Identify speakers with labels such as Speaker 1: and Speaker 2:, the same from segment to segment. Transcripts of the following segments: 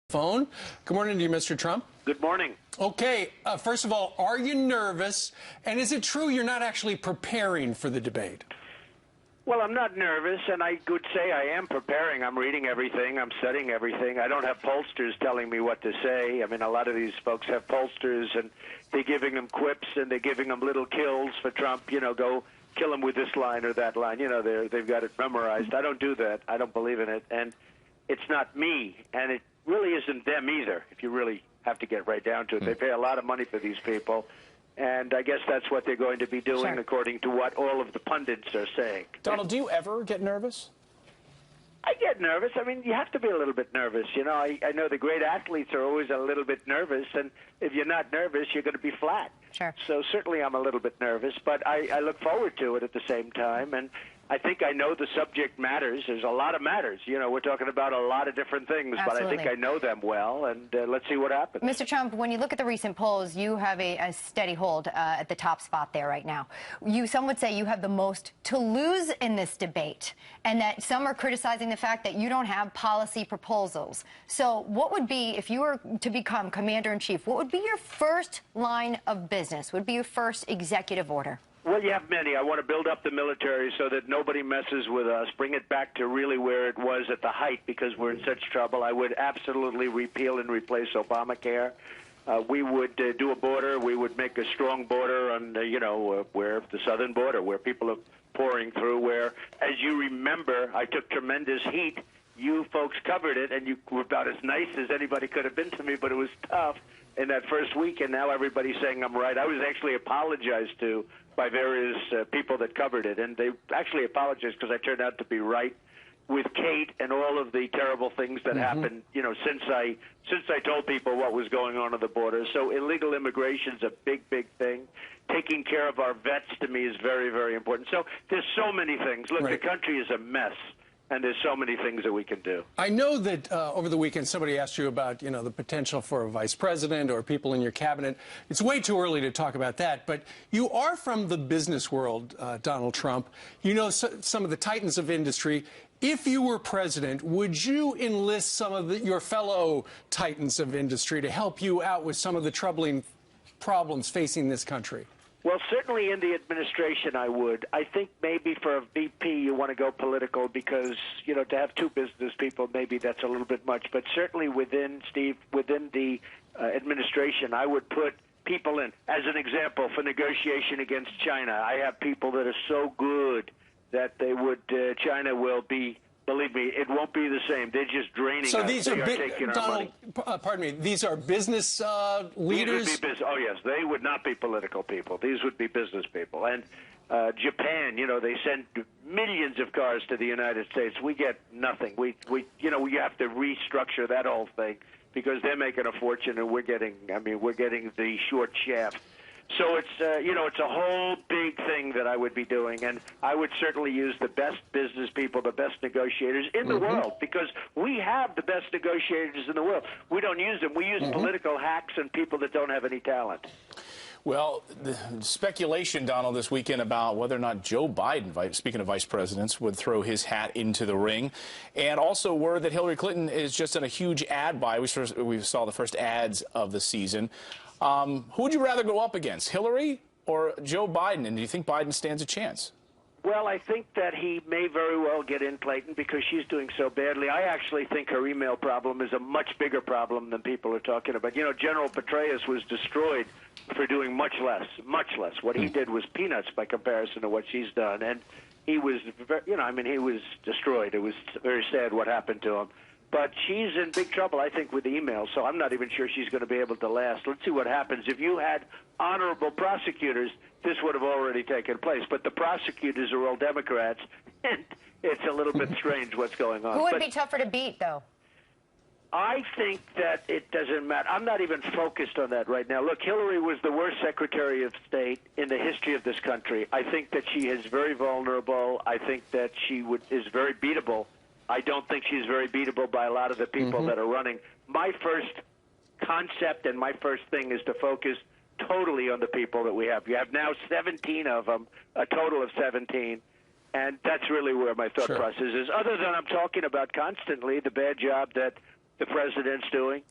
Speaker 1: Phone. Good morning to you, Mr. Trump.
Speaker 2: Good morning.
Speaker 1: Okay, first of all, are you nervous? And is it true you're not actually preparing for the debate?
Speaker 2: Well, I'm not nervous, and I could say I am preparing. I'm reading everything. I'm studying everything. I don't have pollsters telling me what to say. I mean, a lot of these folks have pollsters, and they're giving them quips, and they're giving them little kills for Trump. You know, go kill him with this line or that line. You know, they've got it memorized. I don't do that. I don't believe in it. And it's not me, and it really isn't them either, if you really have to get right down to it. They pay a lot of money for these people, and I guess that's what they're going to be doing, according to what all of the pundits are saying.
Speaker 3: Donald, do you ever get nervous?
Speaker 2: I get nervous. I mean, you have to be a little bit nervous. You know, I know the great athletes are always a little bit nervous, and if you're not nervous, you're going to be flat.
Speaker 4: Sure.
Speaker 2: So certainly I'm a little bit nervous, but I look forward to it at the same time, and I think I know the subject matters. There's a lot of matters. You know, we're talking about a lot of different things,
Speaker 4: Absolutely.
Speaker 2: but I think I know them well, and let's see what happens.
Speaker 4: Mr. Trump, when you look at the recent polls, you have a steady hold at the top spot there right now. Some would say you have the most to lose in this debate, and that some are criticizing the fact that you don't have policy proposals. So what would be, if you were to become commander-in-chief, what would be your first line of business? What would be your first executive order?
Speaker 2: Well, you have many. I want to build up the military so that nobody messes with us, bring it back to really where it was at the height because we're in such trouble. I would absolutely repeal and replace Obamacare. We would do a border. We would make a strong border on, where the southern border, where people are pouring through, where, as you remember, I took tremendous heat. You folks covered it, and you were about as nice as anybody could have been to me, but it was tough in that first week, and now everybody's saying I'm right. I was actually apologized to by various people that covered it, and they actually apologized because I turned out to be right with Kate and all of the terrible things that happened, since I told people what was going on at the border. So illegal immigration is a big, big thing. Taking care of our vets, to me, is very, very important. So there's so many things. Look, the country is a mess. And there's so many things that we can do.
Speaker 1: I know that over the weekend somebody asked you about, the potential for a vice president or people in your cabinet. It's way too early to talk about that, but you are from the business world, Donald Trump. You know some of the titans of industry. If you were president, would you enlist some of your fellow titans of industry to help you out with some of the troubling problems facing this country?
Speaker 2: Well, certainly in the administration I would. I think maybe for a VP you want to go political because, to have two business people, maybe that's a little bit much. But certainly within the administration, I would put people in. As an example, for negotiation against China, I have people that are so good that they would, China will be, believe me, it won't be the same. They're just draining us.
Speaker 1: So these
Speaker 2: they
Speaker 1: are
Speaker 2: taking our money.
Speaker 1: Pardon me, these are business leaders?
Speaker 2: These would be oh, yes, they would not be political people. These would be business people. And Japan, they send millions of cars to the United States. We get nothing. We have to restructure that whole thing because they're making a fortune and we're getting the short shaft. So it's, it's a whole big thing that I would be doing, and I would certainly use the best business people, the best negotiators in the world, because we have the best negotiators in the world. We don't use them. We use political hacks and people that don't have any talent.
Speaker 3: Well, the speculation, Donald, this weekend about whether or not Joe Biden, speaking of vice presidents, would throw his hat into the ring. And also word that Hillary Clinton is just in a huge ad buy. We saw the first ads of the season. Who would you rather go up against, Hillary or Joe Biden? And do you think Biden stands a chance?
Speaker 2: Well, I think that he may very well get in Clinton because she's doing so badly. I actually think her email problem is a much bigger problem than people are talking about. General Petraeus was destroyed for doing much less. What he did was peanuts by comparison to what she's done. And he was, he was destroyed. It was very sad what happened to him. But she's in big trouble, I think, with the email, so I'm not even sure she's going to be able to last. Let's see what happens. If you had honorable prosecutors, this would have already taken place. But the prosecutors are all Democrats, and it's a little bit strange what's going on.
Speaker 4: Who would be tougher to beat, though?
Speaker 2: I think that it doesn't matter. I'm not even focused on that right now. Look, Hillary was the worst Secretary of State in the history of this country. I think that she is very vulnerable. I think that she is very beatable. I don't think she's very beatable by a lot of the people that are running. My first concept and my first thing is to focus totally on the people that we have. You have now 17 of them, a total of 17, and that's really where my thought process is. Other than I'm talking about constantly the bad job that the president's doing,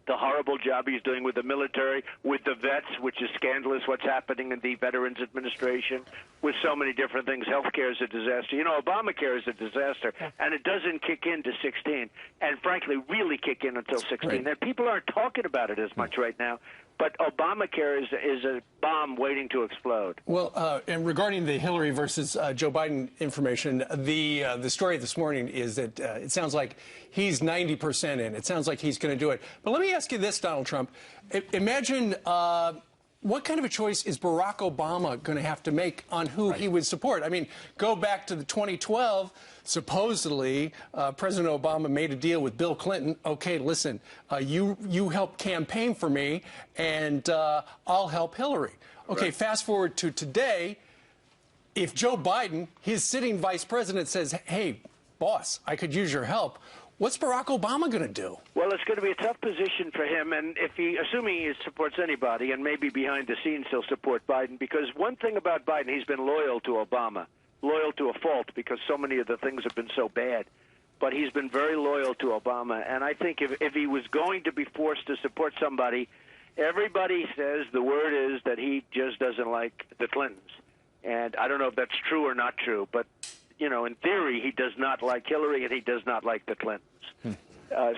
Speaker 2: the horrible job he's doing with the military, with the vets, which is scandalous what's happening in the Veterans Administration, with so many different things. Healthcare is a disaster. You know, Obamacare is a disaster, and it doesn't kick in to 16, and frankly, really kick in until 16.
Speaker 1: Right.
Speaker 2: And people aren't talking about it as much right now, but Obamacare is a bomb waiting to explode.
Speaker 1: Well, and regarding the Hillary versus Joe Biden information, the story this morning is that it sounds like he's 90% in. It sounds like he's going to do it. But let me ask you this, Donald Trump. Imagine what kind of a choice is Barack Obama going to have to make on who he would support? I mean, go back to the 2012. Supposedly, President Obama made a deal with Bill Clinton. Okay, listen, you help campaign for me, and I'll help Hillary. Okay,
Speaker 2: Right.
Speaker 1: Fast forward to today. If Joe Biden, his sitting vice president, says, hey, boss, I could use your help, what's Barack Obama going to do?
Speaker 2: Well, it's going to be a tough position for him, and if assuming he supports anybody, and maybe behind the scenes he'll support Biden, because one thing about Biden, he's been loyal to Obama, loyal to a fault, because so many of the things have been so bad. But he's been very loyal to Obama, and I think if he was going to be forced to support somebody, everybody says the word is that he just doesn't like the Clintons. And I don't know if that's true or not true, but, you know, in theory, he does not like Hillary and he does not like the Clintons.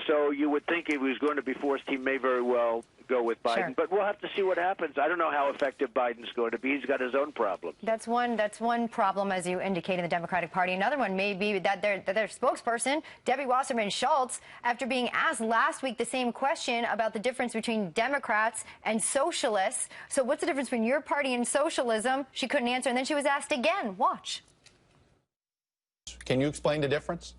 Speaker 2: So you would think if he was going to be forced, he may very well go with Biden.
Speaker 4: Sure.
Speaker 2: But we'll have to see what happens. I don't know how effective Biden's going to be. He's got his own problems.
Speaker 4: That's one problem, as you indicate, in the Democratic Party. Another one may be that their spokesperson, Debbie Wasserman Schultz, after being asked last week the same question about the difference between Democrats and socialists. So what's the difference between your party and socialism? She couldn't answer, and then she was asked again. Watch.
Speaker 5: Can you explain the difference?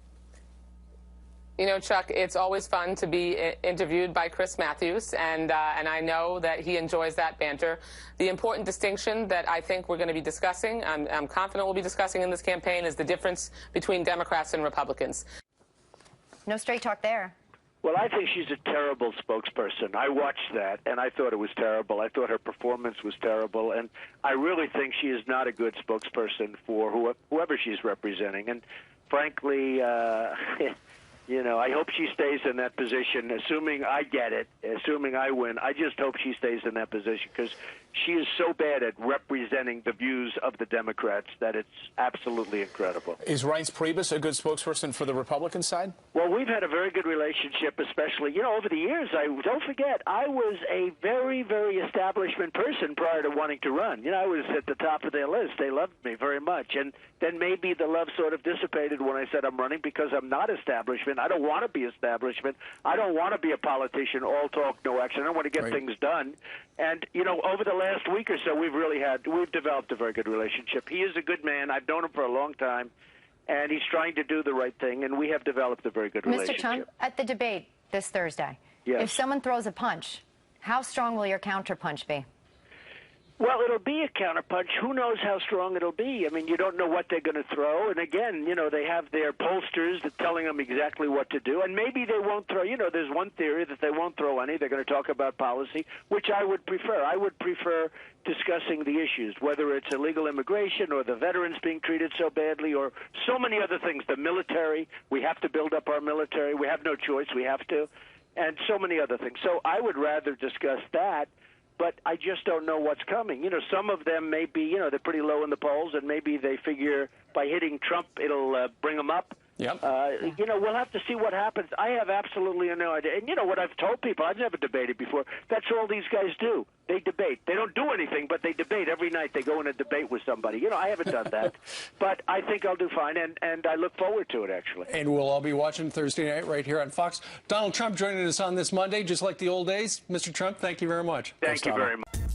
Speaker 6: You know, Chuck, it's always fun to be interviewed by Chris Matthews, and I know that he enjoys that banter. The important distinction that I think we're going to be discussing, I'm confident we'll be discussing in this campaign, is the difference between Democrats and Republicans.
Speaker 4: No straight talk there.
Speaker 2: Well, I think she's a terrible spokesperson. I watched that, and I thought it was terrible. I thought her performance was terrible, and I really think she is not a good spokesperson for whoever she's representing. And frankly, you know, I hope she stays in that position, assuming I get it, assuming I win. I just hope she stays in that position because she is so bad at representing the views of the Democrats that it's absolutely incredible.
Speaker 3: Is Reince Priebus a good spokesperson for the Republican side?
Speaker 2: Well, we've had a very good relationship, especially, you know, over the years. Don't forget, I was a very, very establishment person prior to wanting to run. You know, I was at the top of their list. They loved me very much. And then maybe the love sort of dissipated when I said I'm running because I'm not establishment. I don't want to be establishment. I don't want to be a politician, all talk, no action. I don't want to get things done. And, you know, over the last week or so, we've developed a very good relationship. He is a good man. I've known him for a long time. And he's trying to do the right thing, and we have developed a very good relationship.
Speaker 4: Mr. Trump, at the debate this Thursday,
Speaker 2: yes.
Speaker 4: If someone throws a punch, how strong will your counterpunch be?
Speaker 2: Well, it'll be a counterpunch. Who knows how strong it'll be? I mean, you don't know what they're going to throw. And again, you know, they have their pollsters that telling them exactly what to do. And maybe they won't throw. You know, there's one theory that they won't throw any. They're going to talk about policy, which I would prefer. I would prefer discussing the issues, whether it's illegal immigration or the veterans being treated so badly or so many other things. The military, we have to build up our military. We have no choice. We have to. And so many other things. So I would rather discuss that. But I just don't know what's coming. You know, some of them may be, you know, they're pretty low in the polls, and maybe they figure by hitting Trump, it'll bring them up.
Speaker 1: Yep.
Speaker 2: You know, we'll have to see what happens. I have absolutely no idea. And, you know, what I've told people, I've never debated before, that's all these guys do. They debate. They don't do anything, but they debate. Every night they go in a debate with somebody. You know, I haven't done that. But I think I'll do fine, and I look forward to it, actually.
Speaker 1: And we'll all be watching Thursday night right here on Fox. Donald Trump joining us on this Monday, just like the old days. Mr. Trump, thank you very much.
Speaker 2: Thank you very much.